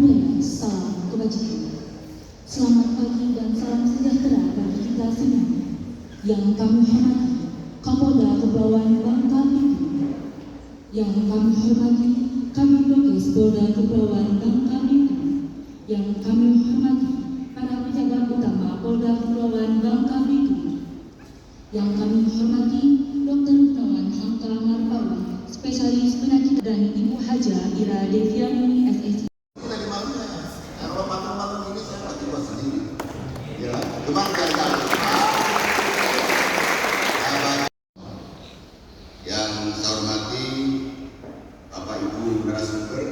Budaya, salam kebajikan. Selamat pagi dan salam sejahtera bagi kita semua. Yang kami hormati Kapolda Kepulauan Bangka Belitung. Yang kami hormati Kabidokes Polda Kepulauan Bangka Belitung. Yang kami hormati para pejabat utama Polda Kepulauan Bangka Belitung. Yang kami hormati Dr. Gunawan Hamka Marpawi, spesialis penyakit, dan Ibu Haja Ira Deviani SSI. Yang saya hormati Bapak Ibu narasumber,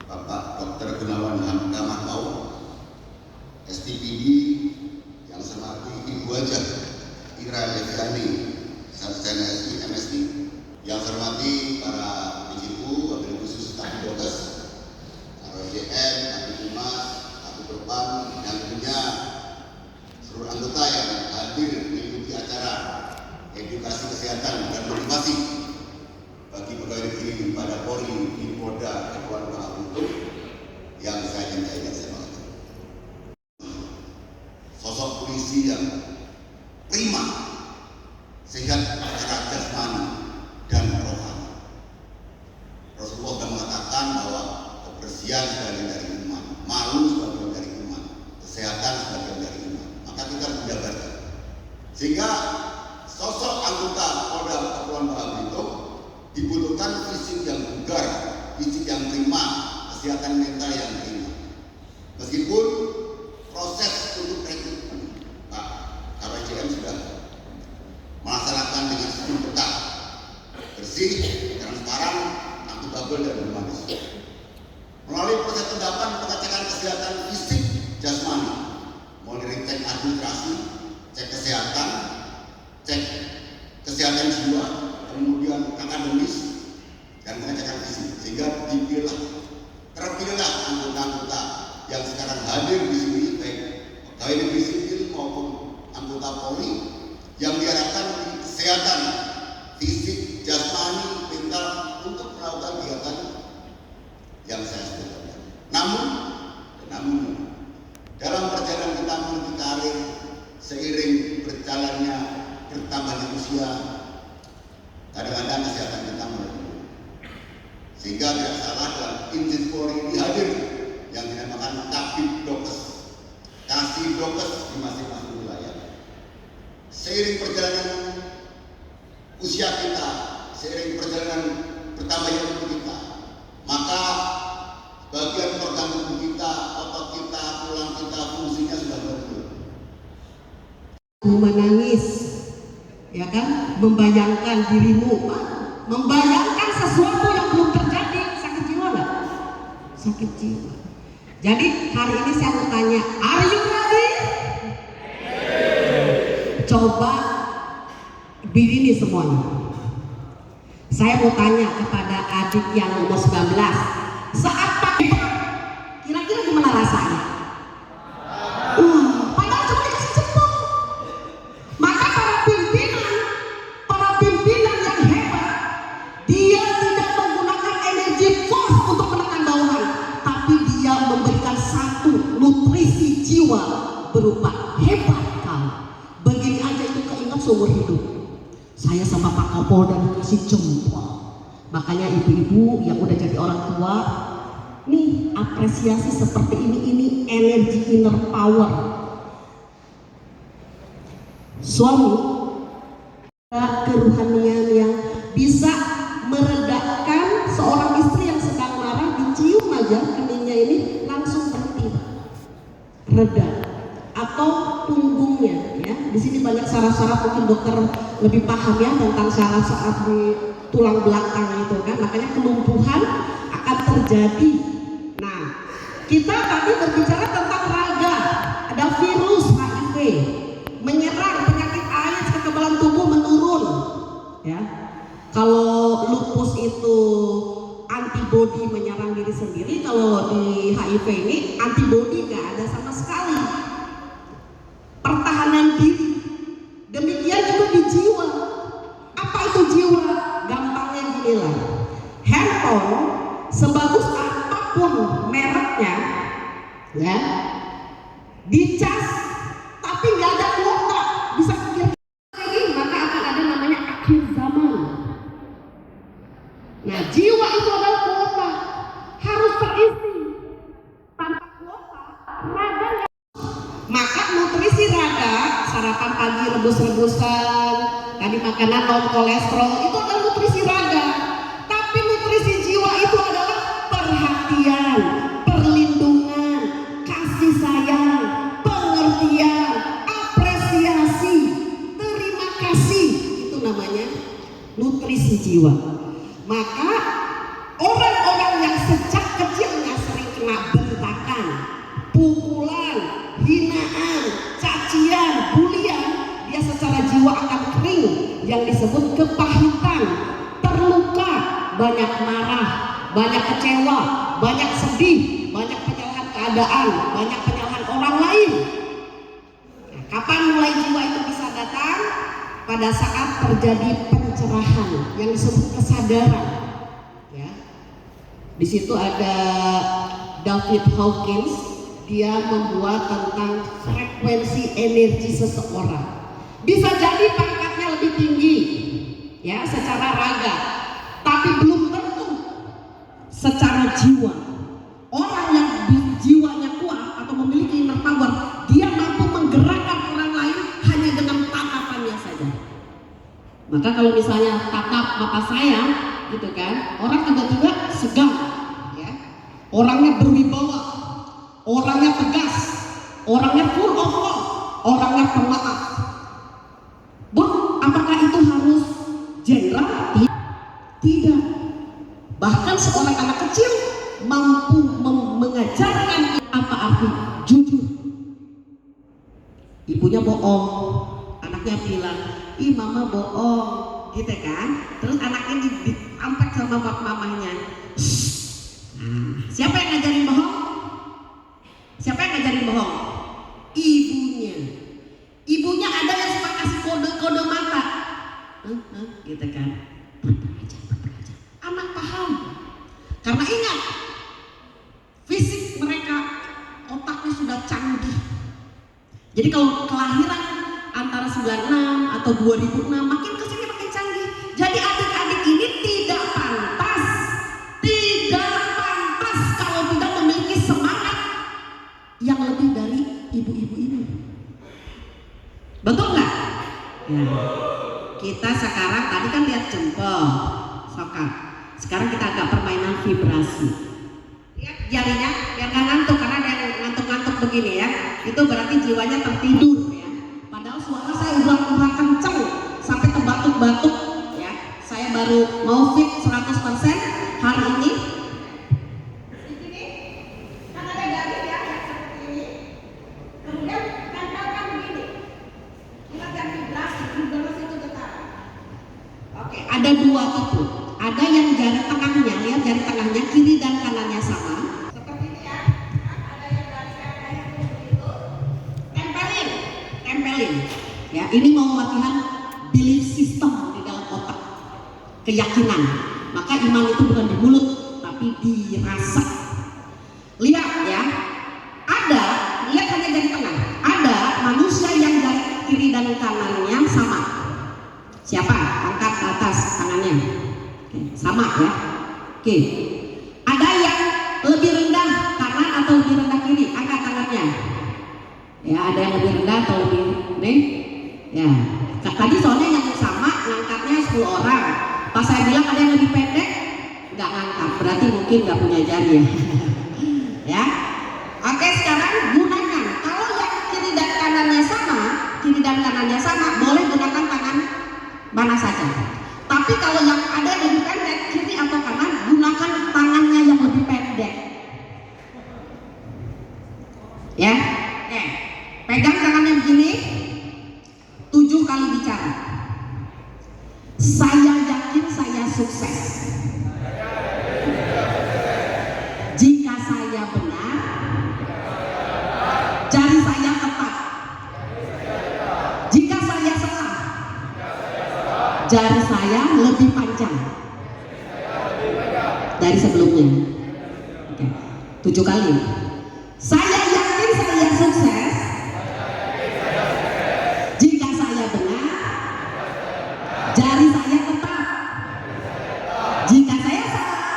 Bapak Dr. Gunawan Hamka Marpawi, STPD. Yang saya hormati Ibu Haja Ira Deviani, Sarjana SI MSD. Yang saya hormati para PJU, wabil khusus Kabidokes, ROJM, Kabitumas, Kabidopam, dan tentunya seluruh anggota yang hadir mengikuti acara edukasi kesehatan dan motivasi bagi pegawai negeri pada Polri di Polda Kepulauan Bangka Belitung yang saya cintai dan saya banggakan. Sosok polisi yang prima, sehat secara jasmani dan rohani. Rasulullah sudah mengatakan bahwa kebersihan sebagian dari iman, malu sebagian dari iman, kesehatan sebagian dari iman. Maka kita harus menjabarkan. Sehingga sosok anggota Polda Kepulauan Bangka Belitung dibutuhkan fisik yang bugar, fisik yang prima, kesehatan mental yang prima. Meskipun proses untuk rekrutmen Pak ROJM sudah melaksanakan dengan sistem ketat, bersih, transparan, akuntabel, dan humanis. Melalui proses pendapan pengecekan kesehatan fisik jasmani, mulai dari cek administrasi, cek kesehatan, cek kesehatan jiwa, kemudian akademis, dan pengecekan fisik, sehingga terpilihlah anggota-anggota yang sekarang hadir di sini, baik pegawai negeri sipil maupun anggota Polri, yang diharapkan kesehatan fisik, jasmani, mental untuk melakukan kegiatan yang saya sebutkan. Namun dalam perjalanan kita menuju karir, seiring berjalannya bertambahnya usia, kadang-kadang kesehatan kita menurun. Sehingga tidak salah dalam Injil Polri ini hadir yang dinamakan Kabidokes, Kasidokes di masing-masing wilayah. Seiring perjalanan usia kita, seiring perjalanan bertambahnya umur kita, maka bagian organ tubuh kita, otot kita, tulang kita, fungsinya sudah berkurang. Menangis, ya kan, membayangkan dirimu, membayangkan sesuatu yang belum terjadi, sakit jiwa nggak? Sakit jiwa. Jadi hari ini saya mau tanya, are you ready? Coba berdiri nih semuanya. Saya mau tanya kepada adik yang umur 19, saat pagi, kira-kira gimana rasanya? Padahal cuma dikasih jempol. Maka para pimpinan yang hebat, dia tidak menggunakan energi force untuk menekan bawahan, tapi dia memberikan satu nutrisi jiwa berupa hebat kamu. Begini aja itu keingat seumur hidup. Saya sama Pak Kapolda dikasih jempol. Makanya ibu-ibu yang udah jadi orang tua, nih apresiasi seperti ini energi inner power. Suami, kerohanian yang bisa meredakan seorang istri yang sedang marah, dicium aja keningnya ini langsung berhenti, reda. Atau punggungnya, ya. Di sini banyak saraf-saraf, mungkin dokter lebih paham ya tentang saraf-saraf di tulang belakang itu kan, makanya kelumpuhan akan terjadi. Nah, kita tadi berbicara tentang raga, ada virus HIV menyerang, penyakit AIDS, kekebalan tubuh menurun, ya. Kalau lupus itu antibodi menyerang diri sendiri, kalau di HIV ini antibodi nggak ada sama sekali. Pertahanan diri. Demikian juga di jiwa. Apa itu jiwa? Gampangnya gini lah. Handphone sebagus apapun apapun mereknya, ya, dicas, tapi nggak ada kuota, bisa pikir lagi, maka akan ada namanya akhir zaman. Nah, jiwa itu adalah kuota, harus terisi. Tanpa kuota, raga nggak. Maka nutrisi raga, sarapan pagi rebus-rebusan, tadi makanan non kolesterol, itu adalah nutrisi raga. Tapi nutrisi jiwa itu adalah perhatian, perlindungan, kasih sayang, pengertian, apresiasi, terima kasih. Itu namanya nutrisi jiwa. Maka orang-orang yang sejak kecilnya sering kena bentakan, pukulan, hinaan, cacian, bulian, dia secara jiwa akan kering, yang disebut kepahitan, terluka, banyak marah, banyak kecewa, banyak sedih, banyak penyalahan keadaan, banyak penyalahan orang lain. Nah, kapan mulai jiwa itu bisa datang? Pada saat terjadi pencerahan yang disebut kesadaran. Ya. Di situ ada David Hawkins, dia membuat tentang frekuensi energi seseorang. Bisa jadi pangkatnya lebih tinggi, ya, secara raga, tapi belum tentu secara jiwa. Orang yang jiwanya kuat atau memiliki inner power, dia mampu menggerakkan orang lain hanya dengan tatapannya saja. Maka kalau misalnya tatap mata saya, gitu kan, orang tiba-tiba segan, ya, orangnya berwibawa, orangnya tegas, orangnya full of love, orangnya pemaaf. Apakah itu harus jenderal? Tidak. Bahkan seorang anak kecil mampu mengajarkan apa arti jujur. Ibunya bohong, anaknya bilang, ih mama bohong, gitu kan. Terus anaknya ditampek sama mamanya. Siapa yang ngajarin bohong? Siapa yang ngajarin bohong? Ibunya. Ibunya ada yang suka kasih kode-kode mata, gitu kan. Berpelajar. Anak paham. Karena ingat, fisik mereka, otaknya sudah canggih. Jadi kalau kelahiran antara 96 atau 2006, makin kesini makin canggih. Jadi adik-adik ini tidak pantas kalau tidak memiliki semangat yang lebih dari ibu-ibu ini. Betul nggak? Ya. Kita sekarang tadi kan lihat jempol, sokak. Sekarang kita agak permainan vibrasi. Lihat jarinya biar nggak ngantuk, karena ada yang ngantuk-ngantuk begini ya. Itu berarti jiwanya tertidur ya. Padahal suara saya udah kenceng sampai terbatuk-batuk ya. Saya baru mau fit 100% hari ini. Ada dua tipe, ada yang jari tengahnya, lihat jari tengahnya kiri dan kanannya sama. Seperti ini ya, ada yang jari tengahnya begitu, tempelin. Ya, ini mau latihan belief system di dalam otak, keyakinan. Maka iman itu bukan di mulut, tapi dirasa. Lihat ya, lihat hanya jari tengah. Ada manusia yang jari kiri dan kanannya sama. Siapa? Angkat ke atas tangannya. Oke, sama ya. Oke. Ada yang lebih rendah kanan atau lebih rendah kiri? Angkat tangannya. Ya, ada yang lebih rendah atau lebih nih? Ya. Tadi soalnya yang sama ngangkatnya 10 orang. Pas saya bilang ada yang lebih pendek, nggak ngangkat. Berarti mungkin nggak punya jari ya. Ya. Oke, sekarang gunakan. Kalau yang kiri dan kanannya sama, boleh gunakan tangan mana saja. Tapi kalau yang ada yang lebih pendek, kiri atau kanan, gunakan tangannya yang lebih pendek. Ya, oke. Pegang tangannya begini, 7 kali bicara. Saya yakin saya sukses. Jika saya benar, jari saya tepat. Jika saya salah, jari saya lebih panjang dari sebelumnya. Oke. 7 kali. Saya yakin saya sukses jika saya benar, jari saya tetap. Jika saya salah,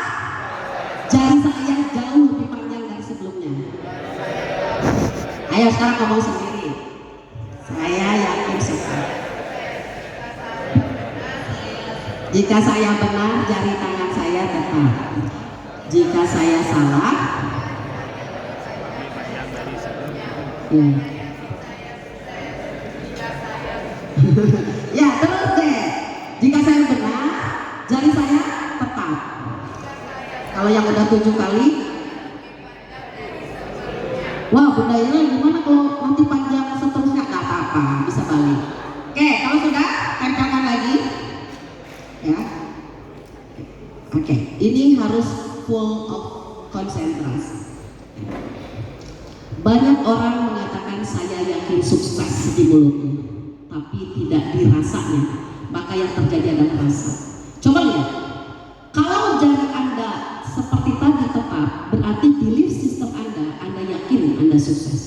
jari saya jauh lebih panjang dari sebelumnya. Ayo sekarang ngomong sendiri. Saya yakin sukses. Jika saya benar, jari tangan saya tetap. Jika saya salah, ya terus deh. Jika saya benar, jari saya tetap. Kalau yang udah 7 kali, wah Bunda Ira gimana kalau nanti panjang seterusnya? Gak apa-apa, bisa balik. Oke, kalau sudah tempelkan lagi, ya. Oke, ini harus full of konsentrasi. Banyak orang mengatakan saya yakin sukses di mulutnya, tapi tidak dirasanya. Maka yang terjadi adalah rasa. Coba lihat, kalau jari Anda seperti tadi tetap, berarti belief system Anda yakin Anda sukses.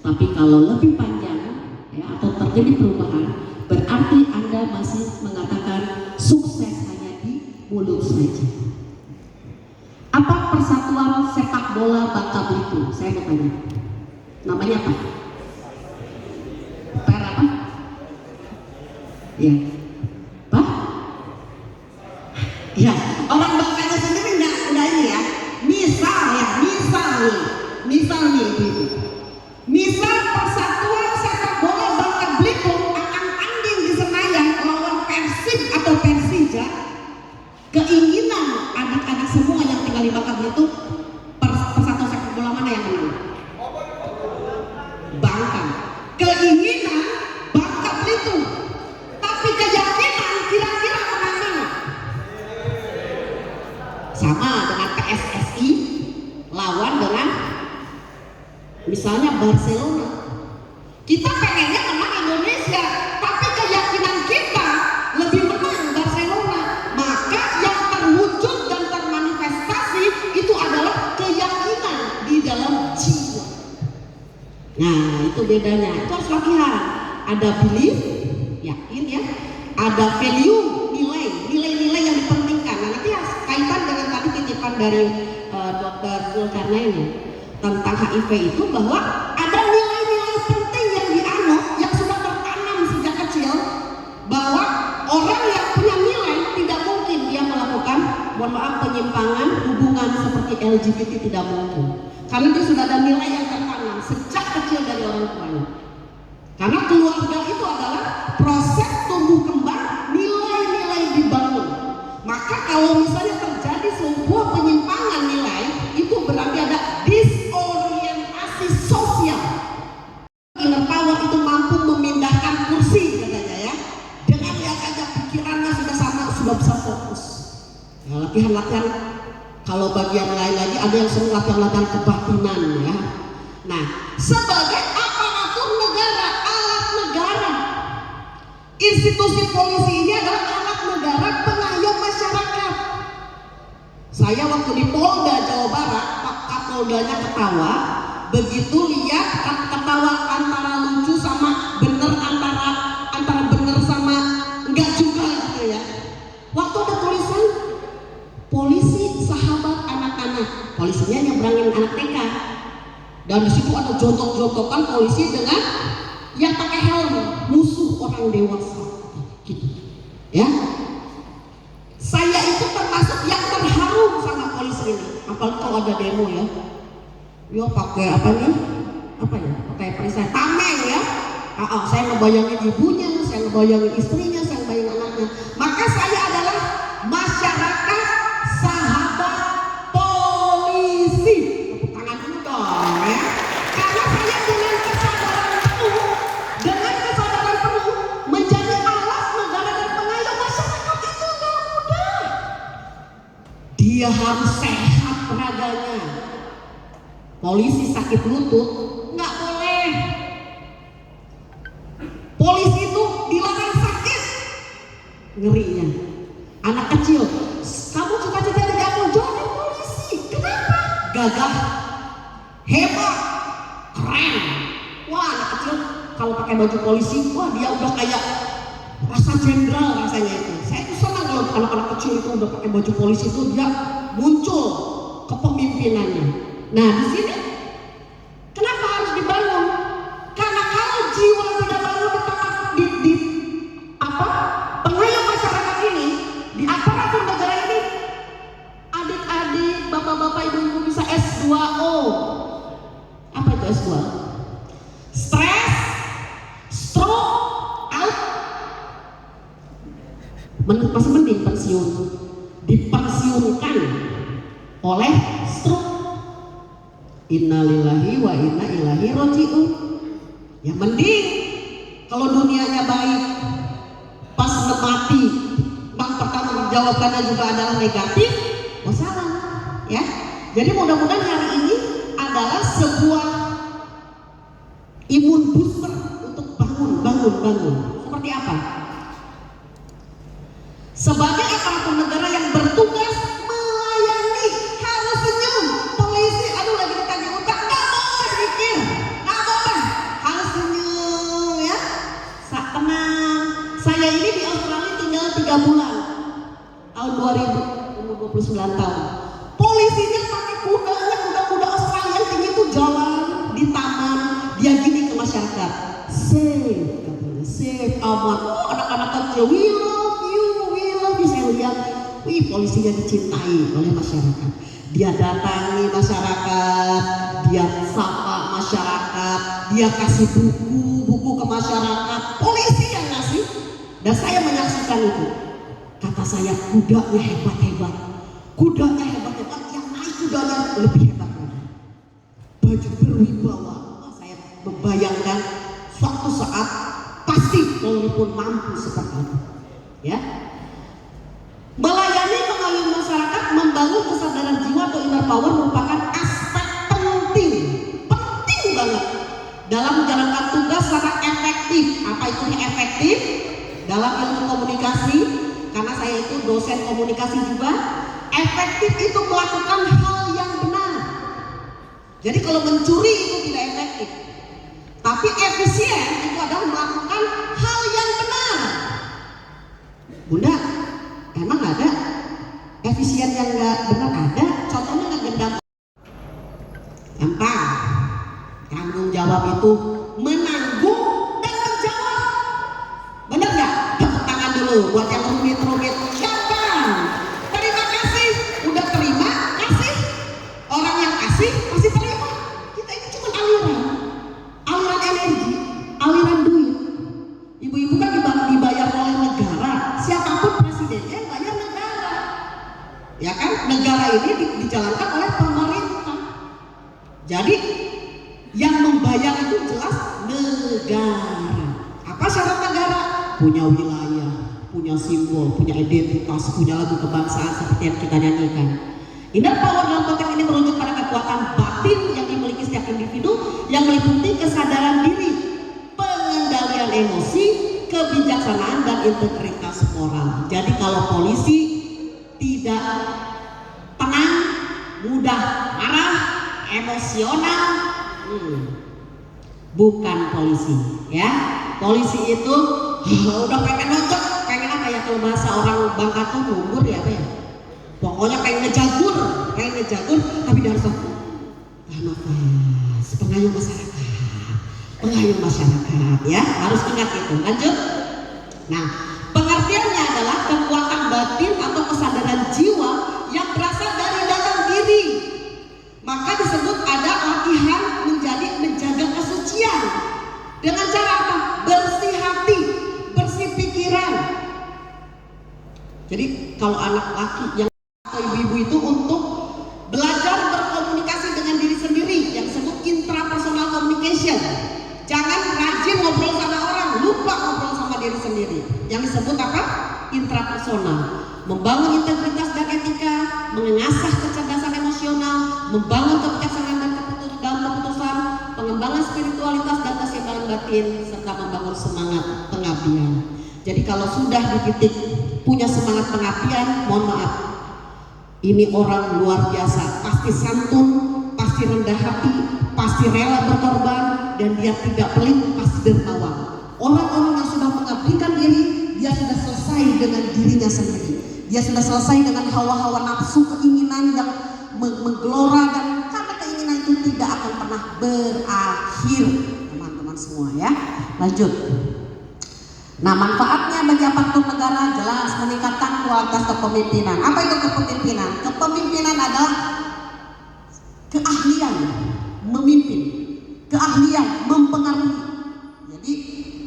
Tapi kalau lebih panjang, ya, atau terjadi perubahan, berarti Anda masih mengatakan sukses hanya di mulut saja. Apa Persatuan Sepak Bola Bangka Belitung? Saya mau tanya. Namanya apa? Per apa? Ya. Apa? Ya, orang Bangkanya sendiri enggak ini ya. Misal nih gitu. Misal Persatuan Sepak Bola Bangka Belitung akan tanding di Senayan lawan Persib atau Persija. Keinginan adik-adik semua yang tinggal di Bangka Belitung, Persatuan Sepak Bola mana yang menang? Bangka. Keinginan Bangka Belitung, tapi keyakinan kira-kira menang mana? Sama dengan PSSI lawan dengan misalnya Barcelona. Kita pengennya menang Indonesia, tapi keyakinan kita lebih menang Barcelona. Maka yang terwujud dan termanifestasi itu adalah keyakinan di dalam jiwa. Nah, itu bedanya. Itu harus latihan. Ada belief, yakin ya. Ada value, nilai-nilai yang dipentingkan. Nah, nanti kaitan dengan tadi titipan dari Dr. Zulkarnain tentang HIV itu, bahwa ada nilai-nilai penting yang dianut, yang sudah tertanam sejak kecil, bahwa orang yang punya nilai tidak mungkin dia melakukan, mohon maaf, penyimpangan hubungan seperti LGBT, tidak mungkin. Karena dia sudah ada nilai yang tertanam sejak kecil dari orang tuanya. Karena keluarga itu adalah proses tumbuh kembang, nilai-nilai dibangun. Maka kalau misalnya terjadi sebuah penyimpangan nilai, itu berarti ada disorientasi sosial. Inner power itu mampu memindahkan kursi katanya ya. Dengan yang aja pikirannya sudah sama, sudah bisa fokus. Ya, latihan-latihan. Kalau bagian lain lagi ada yang sering latihan-latihan kebatinan ya. Nah, sebagai aparatur negara, alat negara, institusi polisi ini adalah alat negara pengayom masyarakat. Saya waktu di Polda Jawa Barat, Pak Kapoldanya ketawa, begitu lihat ketawa antara lucu sama bener, antara bener sama enggak juga gitu ya. Waktu ada tulisan polisi sahabat anak-anak, polisinya nyebrangin anak TK, dan di situ ada jontok-jontokan polisi dengan yang pakai helm, musuh orang dewasa, gitu. Ya, saya itu termasuk yang terharu sama polisi ini, apalagi kalau ada demo ya. Yo pakai apa nih? Apa ya? Pakai perisai tameng ya. Saya ngebayangin ibunya, saya ngebayangin istrinya, saya ngebayangin anaknya. Maka saya adalah masyarakat sahabat polisi. Tepuk tangan dulu dong ya. Karena saya dengan kesadaran penuh menjadi alat negara dan pengayom masyarakat itu gak mudah. Dia harus sehat raganya. Polisi sakit lutut nggak boleh. Polisi itu dilarang sakit, ngerinya. Anak kecil, kamu cita-cita jadi apa? Jadi polisi. Kenapa? Gagah, hebat, keren. Wah, anak kecil kalau pakai baju polisi, wah dia udah kayak rasa jenderal rasanya itu. Saya itu senang kalau anak-anak kecil itu udah pakai baju polisi itu dia muncul kepemimpinannya. Nah di sini kenapa harus dibangun? Karena kalau jiwa tidak bangun di pengayom masyarakat ini, di aparatur negara ini, adik-adik, bapak-bapak, ibu-ibu bisa S2O. Apa itu S2? Stres, stroke, out. Masih mending pensiun, dipensiunkan oleh stroke. Innalillahi wa inna ilaihi raji'un. Ya mending kalau dunianya baik, pas mati, bang pertanggungjawabannya juga adalah negatif, wassalam. Ya, jadi mudah-mudahan hari ini adalah sebuah imun booster untuk bangun. Seperti apa? Sebagai aparatur negara yang bertugas melayani, harus senyum. Polisi, aduh lagi ditagih utang, nggak boleh mikir, nggak boleh, harus senyum ya. Tenang. Saya ini di Australia tinggal 3 bulan, tahun 2000, umur 29 tahun. Polisinya pakai kuda Australia tinggi itu jalan di taman, dia gini ke masyarakat, safe, katanya, safe, aman. Oh, anak-anak kecil, we love you. Saya lihat, wih, polisinya dicintai oleh masyarakat. Dia datangi masyarakat, dia sapa masyarakat, dia kasih buku ke masyarakat. Polisi yang ngasih, dan saya menyaksikan itu. Kata saya, kudanya hebat-hebat, yang naik kudanya lebih hebat lagi. Baju berwibawa. Saya membayangkan suatu saat pasti Polri pun mampu seperti itu. Ya. Melayani pengayom masyarakat, membangun kesadaran jiwa atau inner power merupakan aspek penting banget dalam menjalankan tugas secara efektif. Apa itu efektif? Dalam ilmu komunikasi, karena saya itu dosen komunikasi juga, efektif itu melakukan hal yang benar. Jadi kalau mencuri itu tidak efektif, tapi efisien itu adalah melakukan hal yang benar. Bunda, emang ada efisien yang nggak benar? Ada, contohnya ngegendam. Gampang, tanggung jawab itu menanggung dan menjawab. Bener nggak? Tepuk tangan dulu buat yang rumit-rumit. Gampang. Terima kasih, udah terima, kasih. Orang yang kasih pasti terima. Kita ini cuma aliran energi, aliran duit. Ibu-ibu kan dibayar oleh negara. Siapapun presidennya bayar negara, ya kan? Negara ini dijalankan oleh pemerintah. Jadi yang membayar itu jelas negara. Apa syarat negara? Punya wilayah, punya simbol, punya identitas, punya lagu kebangsaan seperti yang kita nyanyikan. Inner power dalam konteks ini merujuk pada kekuatan batin yang dimiliki setiap individu yang meliputi kesadaran diri, pengendalian emosi, kebijaksanaan dan integritas moral. Jadi kalau polisi tidak tenang, mudah marah, emosional, bukan polisi, ya. Polisi itu udah pengen nonjok, pengen apa ya, kalau bahasa orang Bangka tuh mundur ya apa ya. Pokoknya pengen ngejagur, tapi dia harus nafas, pengayom masyarakat, ya, harus ingat itu. Lanjut. Nah, pengertiannya adalah kekuatan batin atau kesadaran jiwa yang berasal dari dalam diri. Maka disebut ada latihan menjaga kesucian. Dengan cara apa? Bersih hati, bersih pikiran. Jadi kalau anak laki yang atau ibu-ibu itu untuk belajar berkomunikasi dengan diri sendiri yang disebut intrapersonal communication. Jangan rajin ngobrol sama orang, lupa ngobrol sama diri sendiri. Yang disebut apa? Intrapersonal. Membangun integritas dan etika, mengasah kecerdasan emosional, membangun kebijaksanaan dan keputusan, pengembangan spiritualitas dan keseimbangan batin, serta membangun semangat pengabdian. Jadi kalau sudah di titik punya semangat pengabdian, mohon maaf, ini orang luar biasa, pasti santun, pasti pasti rendah hati, pasti rela berkorban, dan dia tidak pelit, pasti dermawan. Orang-orang yang sudah mengabdikan diri, dia sudah selesai dengan dirinya sendiri. Dia sudah selesai dengan hawa-hawa nafsu, keinginan yang menggelora, dan karena keinginan itu tidak akan pernah berakhir, teman-teman semua ya. Lanjut. Nah, manfaatnya bagi aparatur negara jelas meningkatkan kualitas kepemimpinan. Apa itu kepemimpinan? Kepemimpinan adalah keahlian memimpin, keahlian mempengaruhi. Jadi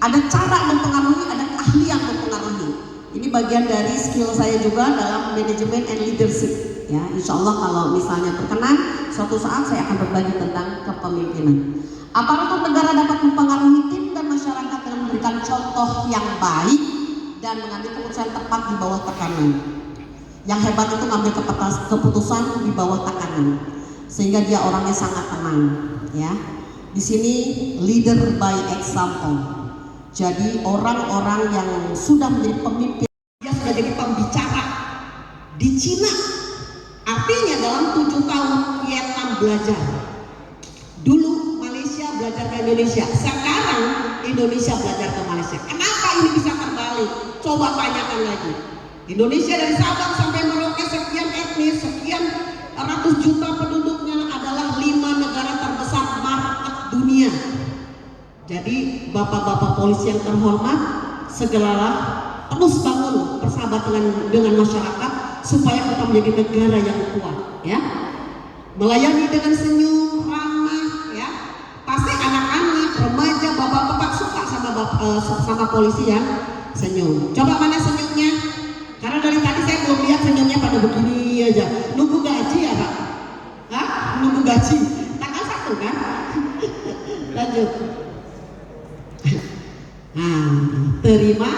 ada cara mempengaruhi, ada keahlian mempengaruhi. Ini bagian dari skill saya juga dalam manajemen and leadership. Ya, insya Allah kalau misalnya berkenan, suatu saat saya akan berbagi tentang kepemimpinan. Aparatur negara dapat mempengaruhi tim dan masyarakat dengan memberikan contoh yang baik dan mengambil keputusan tepat di bawah tekanan. Yang hebat itu mengambil keputusan di bawah tekanan, sehingga dia orangnya sangat tenang. Ya, di sini leader by example. Jadi orang-orang yang sudah menjadi pemimpin, dia sudah jadi pembicara di Cina. Artinya dalam 7 tahun Vietnam belajar. Dulu Malaysia belajar ke Indonesia, sekarang Indonesia belajar ke Malaysia. Kenapa ini bisa terbalik? Coba tanyakan lagi. Indonesia dari Sabang sampai Merauke sekian etnis, sekian ratus juta penduduknya, adalah 5 negara terbesar market dunia. Jadi bapak-bapak polisi yang terhormat, segeralah terus bangun persahabatan dengan masyarakat supaya kita menjadi negara yang kuat, ya. Melayani dengan senyum, ramah, ya. Pasti anak-anak, remaja, bapak-bapak suka sama polisi yang senyum. Coba mana senyumnya? Karena dari tadi saya belum lihat senyumnya pada begini aja. Nunggu gaji ya Pak? Hah? Nunggu gaji? Tanggal 1 kan? Lanjut. Nah, terima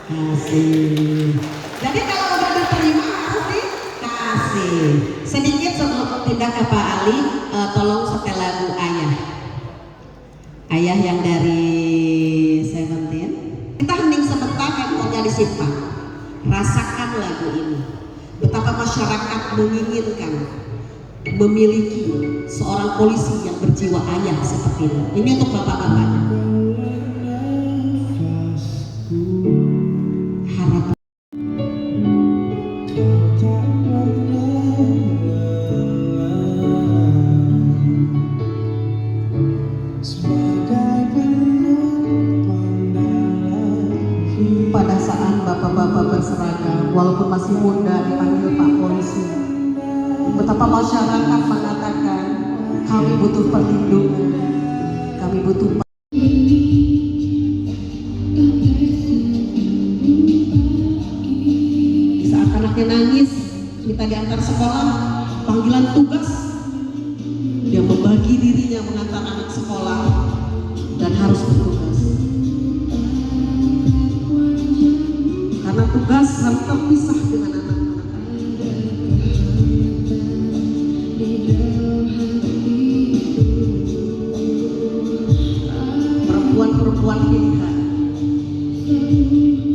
kasih. Jadi kalau udah diterima harus dikasih. Sedikit sebelum pindah ke Pak Ali, tolong setel lagu Ayah. Ayah yang dari Seventeen. Kita hening sebentar, handphonenya disimpan. Rasakan lagu ini. Betapa masyarakat menginginkan memiliki seorang polisi yang berjiwa ayah seperti ini. Ini untuk bapak-bapaknya. Harapan. Pada saat bapak-bapak berseragam, walaupun masih muda, dipanggil Pak Polisi, betapa masyarakat mengatakan kami butuh perlindungan, kami butuh. Di saat anaknya nangis, minta diantar sekolah, panggilan tugas, dia membagi dirinya mengantar anak sekolah dan harus bertugas. Karena tugas harus terpisah dengan anak-anak. Perempuan-perempuan pilihan,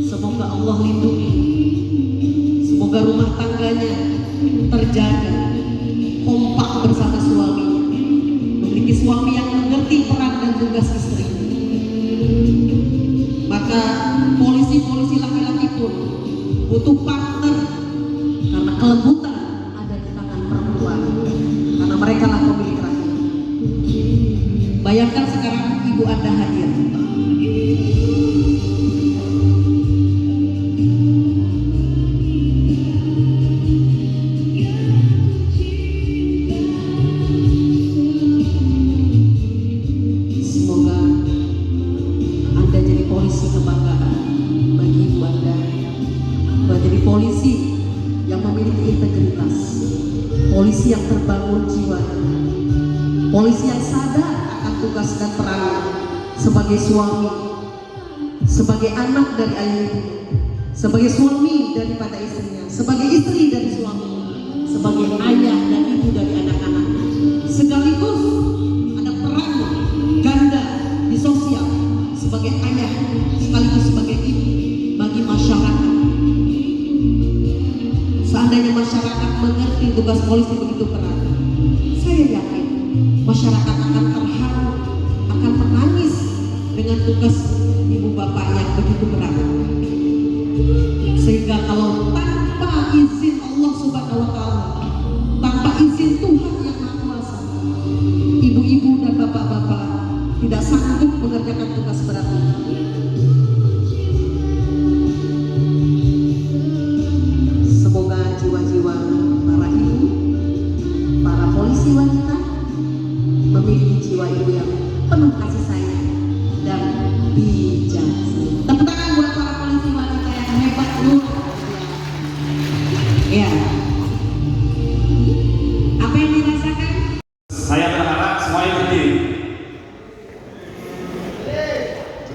semoga Allah lindungi, semoga rumah tangganya terjaga, kompak bersama suaminya, memiliki suami yang mengerti peran dan tugas istri. Maka polisi-polisi laki-laki pun butuh partner, karena kelembutan ada di tangan perempuan, karena mereka lah pemilik rakyat. Bayangkan sekarang ibu Anda hadir. Semoga Anda jadi polisi kebanggaan bagi ibu Anda, menjadi polisi yang memiliki integritas, polisi yang terbangun jiwanya, polisi yang sadar akan tugas dan peran sebagai suami, sebagai anak dari ayah ibunya, sebagai suami daripada istrinya, sebagai istri dari suami, sebagai ayah dan ibu dari anak-anaknya, sekaligus ada peran ganda di sosial sebagai ayah sekaligus sebagai ibu bagi masyarakat. Seandainya masyarakat mengerti tugas polisi begitu berat, saya yakin masyarakat akan terharu, akan menangis dengan tugas ibu bapak yang begitu berat. Sehingga kalau tanpa izin Allah Subhanahu wa Ta'ala, tanpa izin Tuhan yang Maha Kuasa, ibu-ibu dan bapak-bapak tidak sanggup mengerjakan tugas berat ini. Semoga jiwa-jiwa para ibu, para polisi wanita memiliki jiwa ibu yang penuh kasih sayang dan bijaksana. Tepuk tangan buat para polisi wanita yang hebat luar biasa. Ya. Apa yang dirasakan? Saya berharap semuanya berdiri.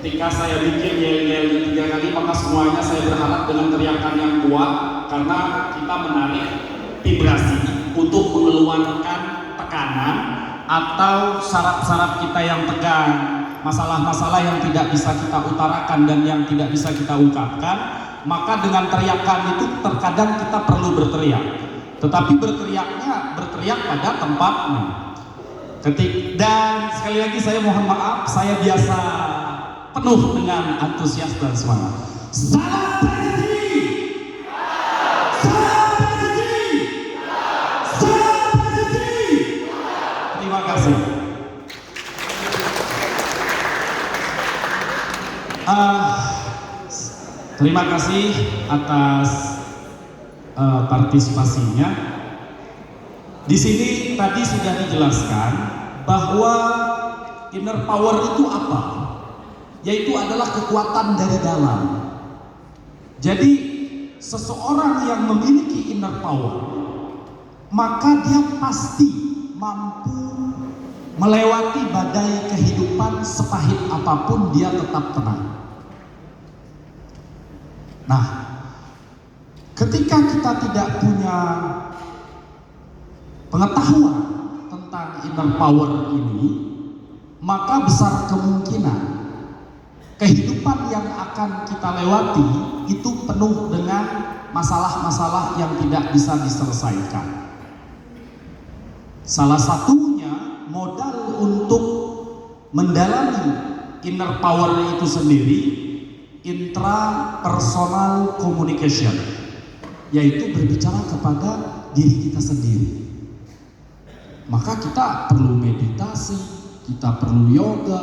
Ketika saya bikin yel-yel 3 kali, maka semuanya saya berharap dengan teriakan yang kuat, karena kita menarik vibrasi untuk mengeluarkan tekanan atau saraf-saraf kita yang tegang, masalah-masalah yang tidak bisa kita utarakan dan yang tidak bisa kita ungkapkan. Maka dengan teriakan itu terkadang kita perlu berteriak, tetapi berteriak pada tempatnya. Dan sekali lagi saya mohon maaf, saya biasa penuh dengan antusias dan semangat. Salam PSSI! Salam PSSI! Salam PSSI! Terima kasih. Terima kasih atas partisipasinya. Di sini tadi sudah dijelaskan bahwa inner power itu apa? Yaitu adalah kekuatan dari dalam. Jadi seseorang yang memiliki inner power, maka dia pasti mampu melewati badai kehidupan sepahit apapun, dia tetap tenang. Nah, ketika kita tidak punya pengetahuan tentang inner power ini, maka besar kemungkinan kehidupan yang akan kita lewati itu penuh dengan masalah-masalah yang tidak bisa diselesaikan. Salah satunya modal untuk mendalami inner power itu sendiri, intrapersonal communication, yaitu berbicara kepada diri kita sendiri. Maka kita perlu meditasi, kita perlu yoga,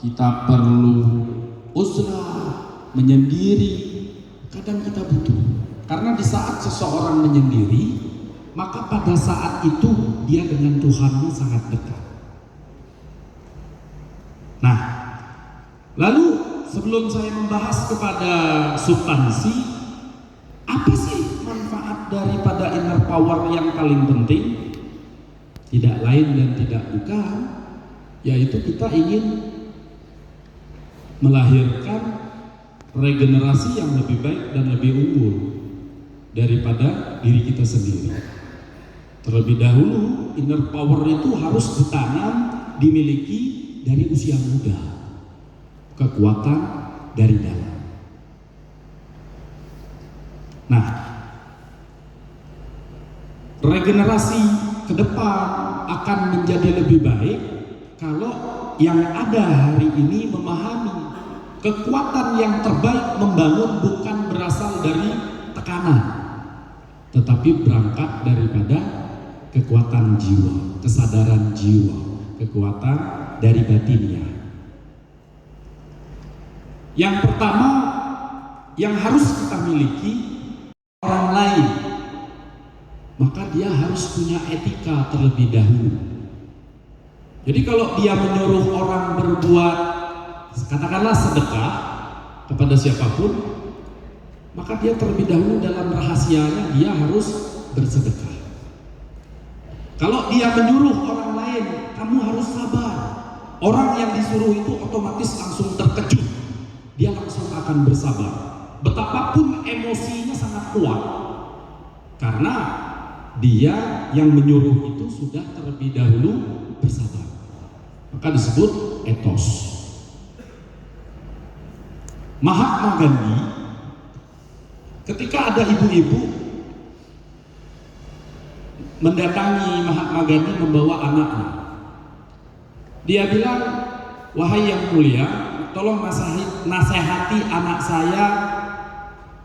kita perlu uzlah, menyendiri. Kadang kita butuh, karena di saat seseorang menyendiri, maka pada saat itu dia dengan Tuhannya sangat dekat. Nah, lalu sebelum saya membahas kepada substansi, apa sih manfaat daripada inner power yang paling penting? Tidak lain dan tidak bukan, yaitu kita ingin melahirkan regenerasi yang lebih baik dan lebih unggul daripada diri kita sendiri. Terlebih dahulu, inner power itu harus ditanam, dimiliki dari usia muda. Kekuatan dari dalam. Nah, regenerasi ke depan akan menjadi lebih baik kalau yang ada hari ini memahami kekuatan yang terbaik membangun bukan berasal dari tekanan, tetapi berangkat daripada kekuatan jiwa, kesadaran jiwa, kekuatan dari batinnya. Yang pertama yang harus kita miliki, orang lain, maka dia harus punya etika terlebih dahulu. Jadi kalau dia menyuruh orang berbuat, katakanlah sedekah kepada siapapun, maka dia terlebih dahulu dalam rahasianya dia harus bersedekah. Kalau dia menyuruh orang lain, kamu harus sabar. Orang yang disuruh itu otomatis langsung terkejut, dia langsung akan bersabar. Betapapun emosinya sangat kuat, karena dia yang menyuruh itu sudah terlebih dahulu bersabar. Maka disebut etos. Mahatma Gandhi, ketika ada ibu-ibu mendatangi Mahatma Gandhi membawa anaknya, Dia bilang, wahai yang mulia, tolong nasihati anak saya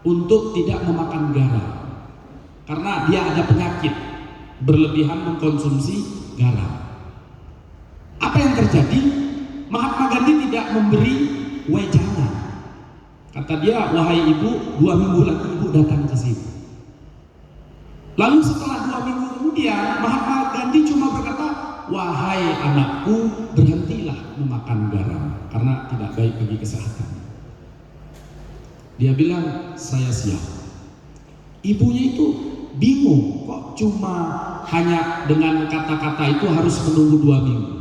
untuk tidak memakan garam, karena dia ada penyakit berlebihan mengkonsumsi garam. Apa yang terjadi? Mahatma Gandhi tidak memberi wejangan. Kata dia, wahai ibu, 2 minggu lagi ibu datang ke sini. Lalu setelah 2 minggu kemudian, Mahatma Gandhi cuma berkata, wahai anakku, berhentilah memakan garam karena tidak baik bagi kesehatan. Dia bilang, saya siap. Ibunya itu bingung, kok cuma hanya dengan kata-kata itu harus menunggu 2 minggu.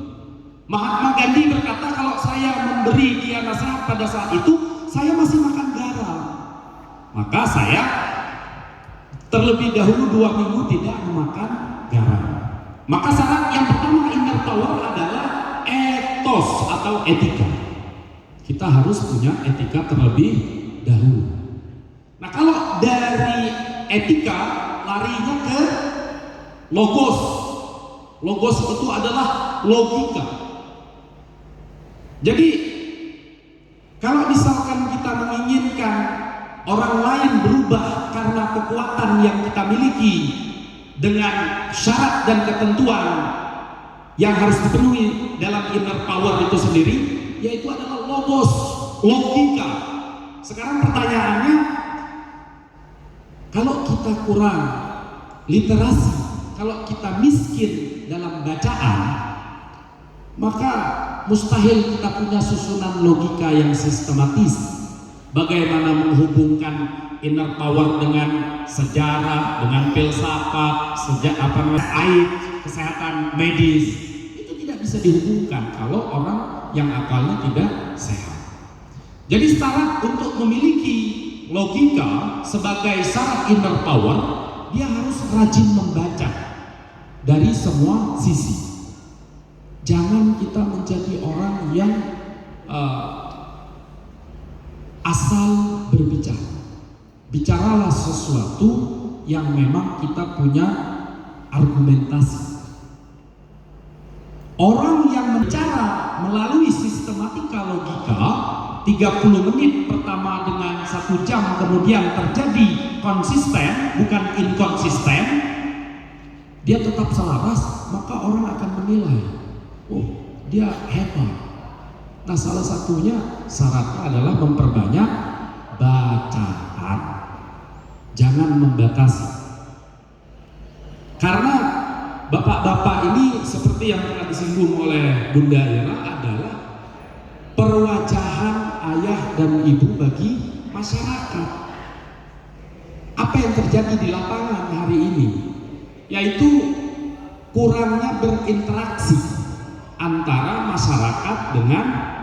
Mahatma Gandhi berkata, kalau saya memberi dia nasihat pada saat itu, saya masih makan garam, maka saya terlebih dahulu 2 minggu tidak memakan garam. Maka syarat yang pertama inner power adalah etos atau etika. Kita harus punya etika terlebih dahulu. Nah, kalau dari etika larinya ke logos. Logos itu adalah logika. Jadi kalau misalkan kita menginginkan orang lain berubah karena kekuatan yang kita miliki dengan syarat dan ketentuan yang harus dipenuhi dalam inner power itu sendiri, yaitu adalah logos, logika. Sekarang pertanyaannya, kalau kita kurang literasi, kalau kita miskin dalam bacaan, maka mustahil kita punya susunan logika yang sistematis. Bagaimana menghubungkan inner power dengan sejarah, dengan filsafat, kesehatan medis, itu tidak bisa dihubungkan kalau orang yang akalnya tidak sehat. Jadi syarat untuk memiliki logika sebagai syarat inner power, dia harus rajin membaca dari semua sisi. Jangan kita menjadi orang yang asal berbicara. Bicaralah sesuatu yang memang kita punya argumentasi. Orang yang bicara melalui sistematika logika 30 menit pertama dengan 1 jam kemudian terjadi konsisten bukan inkonsisten, dia tetap selaras, maka orang akan menilai, oh dia hebat. Nah, salah satunya syaratnya adalah memperbanyak bacaan, jangan membatasi. Karena bapak-bapak ini seperti yang telah disinggung oleh Bunda Ira adalah perwajahan ayah dan ibu bagi masyarakat. Apa yang terjadi di lapangan hari ini, yaitu kurangnya berinteraksi antara masyarakat dengan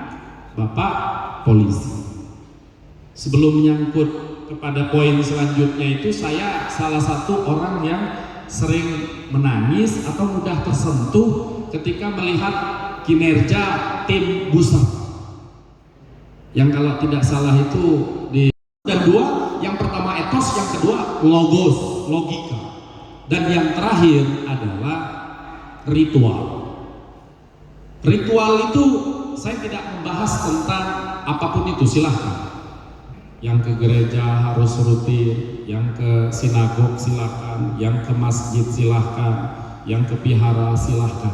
Bapak polisi. Sebelum menyangkut kepada poin selanjutnya itu, saya salah satu orang yang sering menangis atau mudah tersentuh ketika melihat kinerja tim Busat. Yang kalau tidak salah itu dan 2, yang pertama etos, yang kedua logos, logika. Dan yang terakhir adalah ritual. Ritual itu saya tidak membahas tentang apapun itu, silahkan. Yang ke gereja harus rutin, yang ke sinagog silahkan, yang ke masjid silahkan, yang ke vihara silahkan.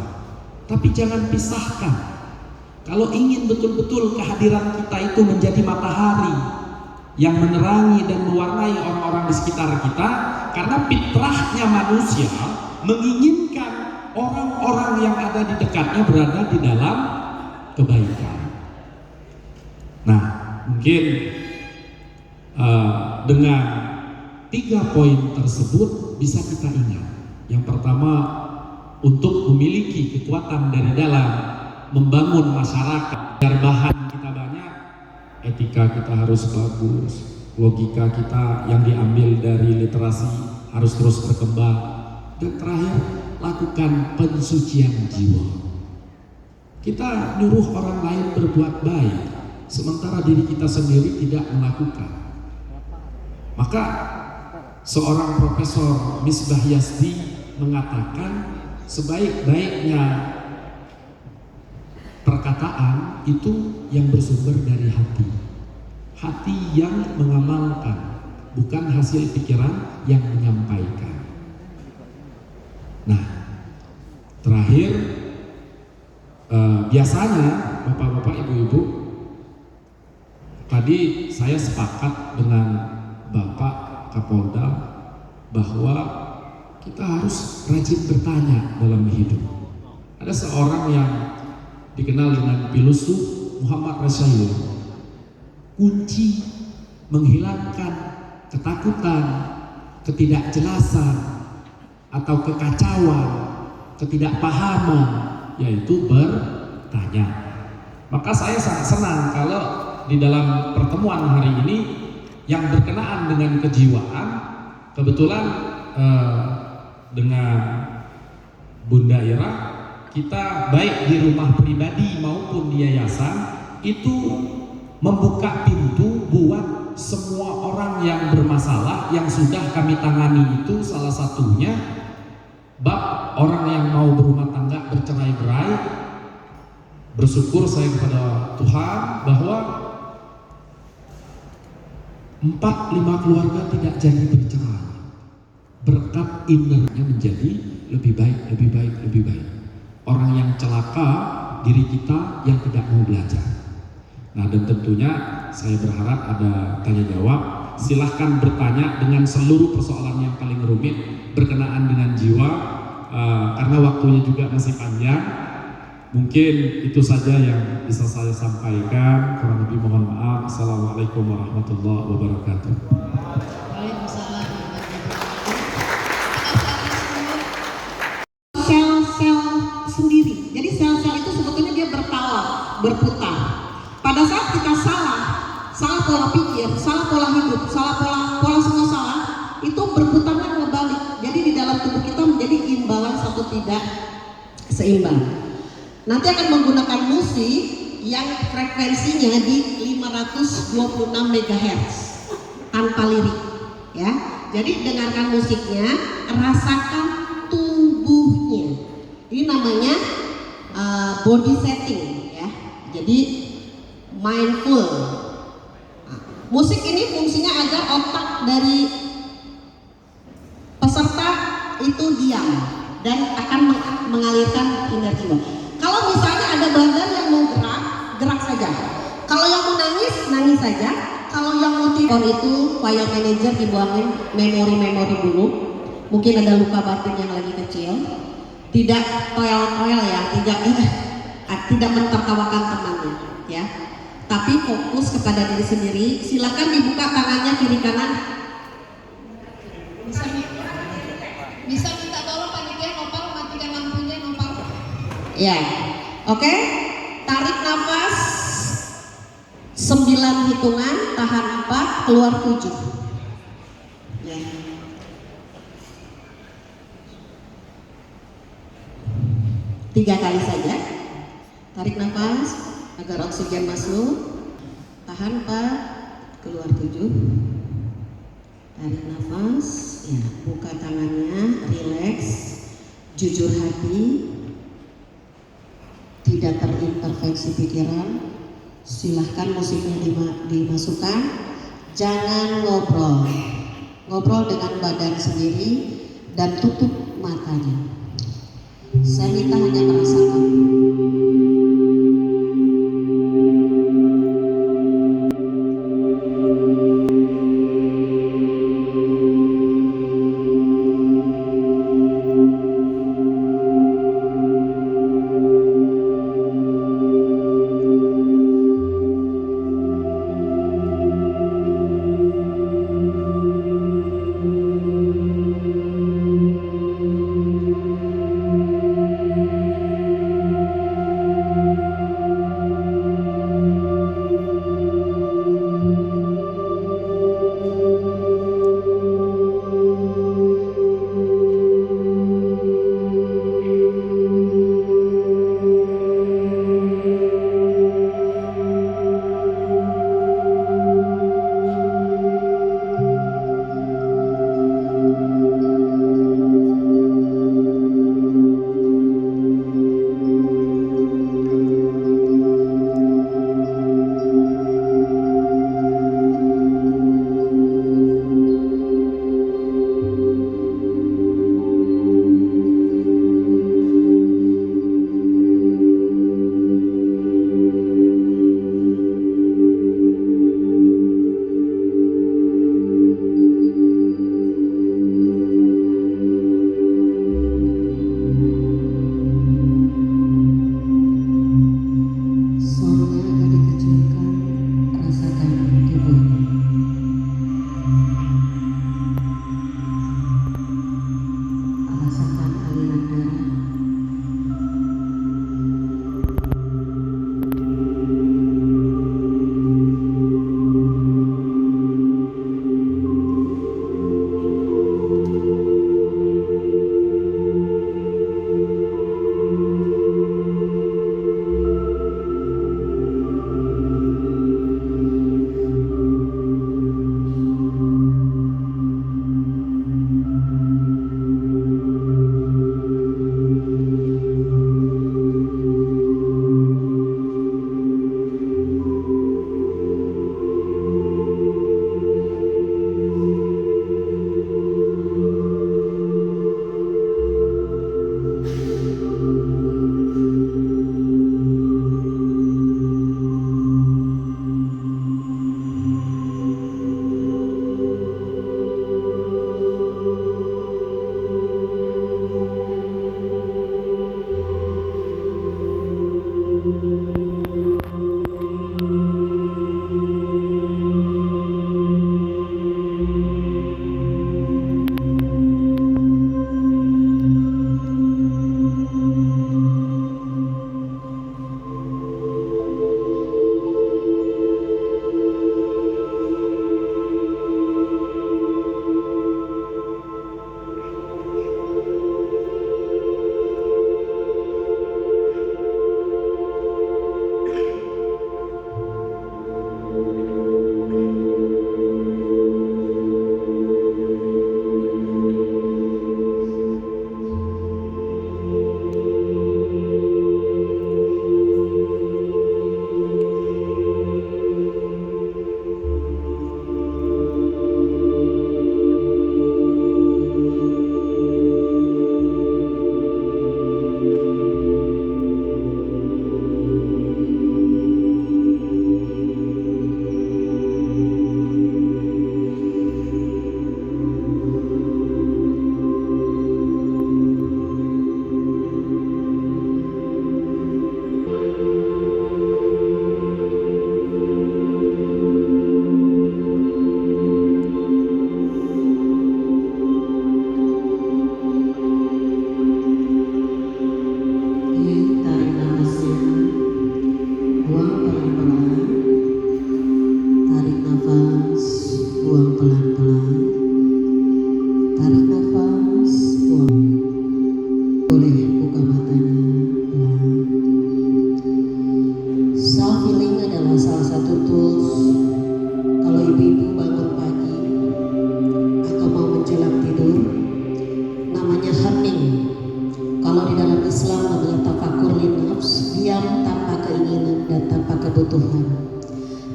Tapi jangan pisahkan. Kalau ingin betul-betul kehadiran kita itu menjadi matahari yang menerangi dan mewarnai orang-orang di sekitar kita, karena fitrahnya manusia menginginkan orang-orang yang ada di dekatnya berada di dalam kebaikan. Nah, mungkin dengan 3 poin tersebut bisa kita ingat. Yang pertama, untuk memiliki kekuatan dari dalam, membangun masyarakat biar bahan kita banyak, etika kita harus bagus, logika kita yang diambil dari literasi harus terus berkembang, dan terakhir lakukan pensucian jiwa. Kita nyuruh orang lain berbuat baik, sementara diri kita sendiri tidak melakukan. Maka seorang Profesor Misbah Yazdi mengatakan, sebaik-baiknya perkataan itu yang bersumber dari hati. Hati yang mengamalkan, bukan hasil pikiran yang menyampaikan. Nah, terakhir, biasanya Bapak-bapak, Ibu-ibu, tadi saya sepakat dengan Bapak Kapolda bahwa kita harus rajin bertanya dalam hidup. Ada seorang yang dikenal dengan filosof Muhammad Rasyid, kunci menghilangkan ketakutan, ketidakjelasan, atau kekacauan, ketidakpahaman, yaitu bertanya. Maka saya sangat senang kalau di dalam pertemuan hari ini yang berkenaan dengan kejiwaan, kebetulan dengan Bunda Ira, kita baik di rumah pribadi maupun di yayasan itu membuka pintu buat semua orang yang bermasalah yang sudah kami tangani. Itu salah satunya bab orang yang mau berumah tangga bercerai-berai. Bersyukur saya kepada Tuhan bahwa 4-5 keluarga tidak jadi bercerai berkat innernya menjadi lebih baik, lebih baik, lebih baik. Orang yang celaka diri kita yang tidak mau belajar. Nah, dan tentunya saya berharap ada tanya jawab. Silahkan bertanya dengan seluruh persoalan yang paling rumit berkenaan dengan jiwa, karena waktunya juga masih panjang. Mungkin itu saja yang bisa saya sampaikan. Kurang lebih mohon maaf. Assalamualaikum warahmatullahi wabarakatuh. Sel-sel sendiri. Jadi sel-sel itu sebetulnya dia berputar. Pada saat kita salah pola pikir, salah pola hidup, salah pola semua salah, itu berputarnya kembali. Jadi di dalam tubuh kita menjadi imbalans atau tidak seimbang. Nanti akan menggunakan musik yang frekuensinya di 526 MHz tanpa lirik, ya. Jadi dengarkan musiknya, rasakan tubuhnya. Ini namanya body setting, ya. Jadi mindful. Nah, musik ini fungsinya agar otak dari peserta itu diam dan akan mengalirkan energi. Kalau misalnya ada badan yang mau gerak saja. Kalau yang mau nangis saja. Kalau yang mau tidur itu file manager dibuangin memori dulu. Mungkin ada luka batin yang lagi kecil. Tidak toel-toel ya, tidak mentertawakan temannya, ya. Tapi fokus kepada diri sendiri. Silakan dibuka tangannya kiri kanan. Bisa minta tolong panitia Nopal matikan lampunya Nopal. Ya, oke. Tarik nafas 9 hitungan, tahan 4, keluar 7. Ya. Tiga kali saja. Tarik nafas agar oksigen masuk. Tahan 4, keluar 7. Tarik nafas, ya, buka tangannya, rileks, jujur hati, tidak terintervensi pikiran. Silahkan musiknya dimasukkan. Jangan ngobrol dengan badan sendiri dan tutup matanya. Saya minta hanya merasakan.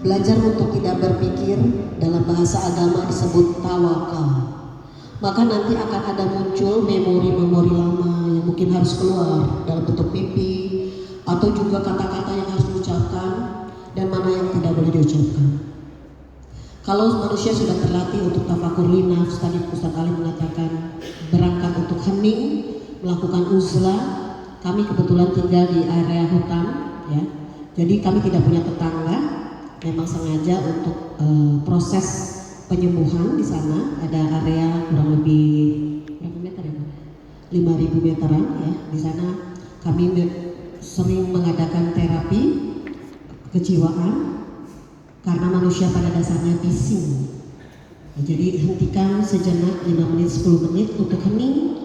Belajar untuk tidak berpikir, dalam bahasa agama disebut tawakal. Maka nanti akan ada muncul memori-memori lama yang mungkin harus keluar dalam bentuk mimpi, atau juga kata-kata yang harus diucapkan dan mana yang tidak boleh diucapkan. Kalau manusia sudah terlatih untuk tafakur linafs, tadi Ustaz Ali mengatakan berangkat untuk hening, melakukan uzlah. Kami kebetulan tinggal di area hutan, ya. Jadi kami tidak punya tetangga. Memang sengaja untuk proses penyembuhan di sana. Ada area kurang lebih berapa meter ya? 5.000 meteran ya. Di sana kami sering mengadakan terapi kejiwaan karena manusia pada dasarnya bising. Jadi hentikan sejenak 5 menit 10 menit untuk hening,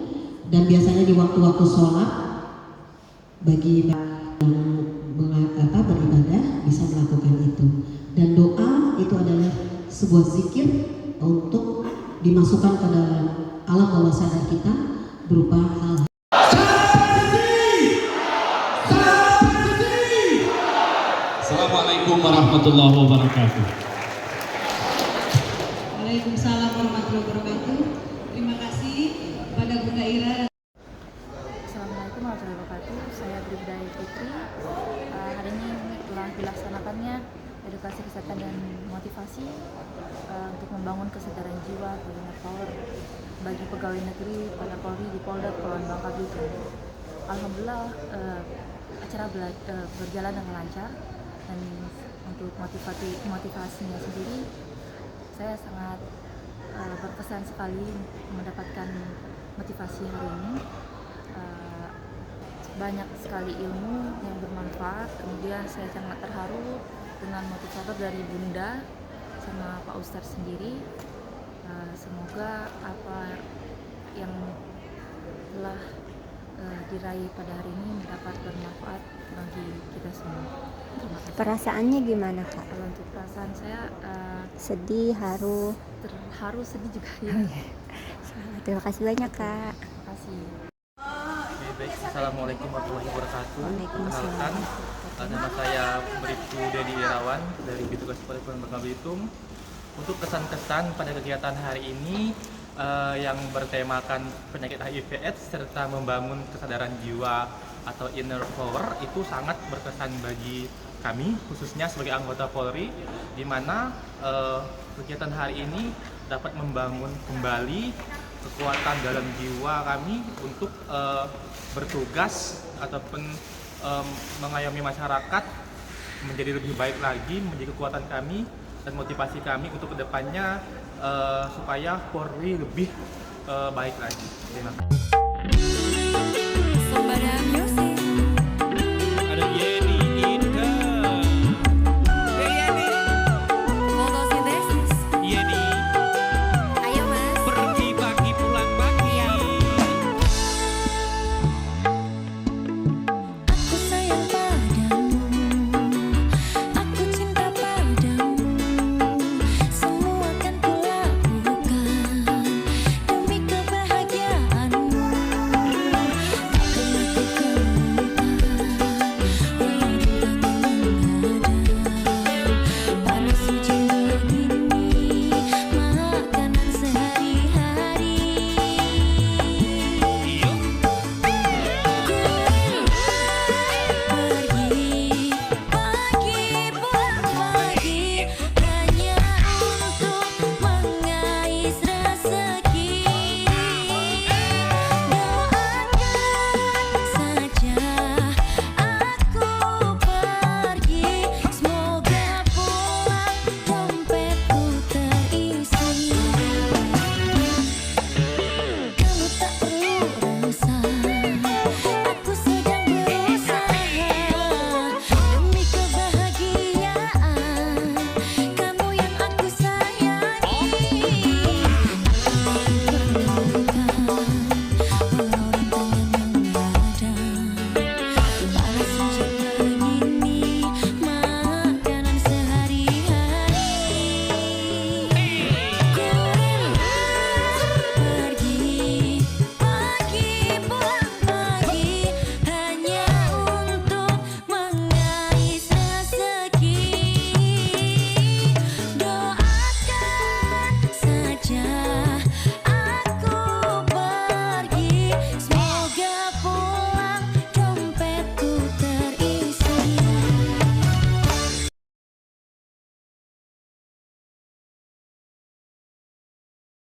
dan biasanya di waktu-waktu sholat bagi yang beribadah bisa melakukan itu. Dan doa itu adalah sebuah zikir untuk dimasukkan ke dalam alam bawah sadar kita berupa hal. Assalamualaikum warahmatullahi wabarakatuh. Waalaikumsalam warahmatullahi wabarakatuh. Terima kasih pada Bu Daira. Assalamualaikum warahmatullahi wabarakatuh. Saya Bribda Fitri. Hari ini telah dilaksanakannya edukasi kesehatan dan motivasi untuk membangun kesadaran jiwa Polri Power bagi pegawai negeri pada Polri di Polda Kepulauan Bangka Belitung. Alhamdulillah acara berjalan dengan lancar, dan untuk motivasinya sendiri saya sangat berkesan sekali mendapatkan motivasi hari ini. Banyak sekali ilmu yang bermanfaat. Kemudian saya sangat terharu dengan motivator dari Bunda sama Pak Ustadz sendiri. Semoga apa yang telah diraih pada hari ini mendapat bermanfaat bagi kita semua. Terima kasih. Perasaannya gimana, Kak? Kalau untuk perasaan saya Sedih, haru? terharu, sedih juga ya. Terima kasih banyak, Kak. Terima kasih. Baik, Assalamualaikum warahmatullahi wabarakatuh. Waalaikumsalam. Perkenalkan, nama saya Bribtu Dedi Irawan dari Bitugas Polri Bangka Belitung. Untuk kesan-kesan pada kegiatan hari ini yang bertemakan penyakit HIV/AIDS serta membangun kesadaran jiwa atau inner power itu sangat berkesan bagi kami, khususnya sebagai anggota Polri, di mana kegiatan hari ini dapat membangun kembali kekuatan dalam jiwa kami untuk bertugas ataupun mengayomi masyarakat menjadi lebih baik lagi, menjadi kekuatan kami dan motivasi kami untuk kedepannya supaya Polri lebih baik lagi. Terima kasih.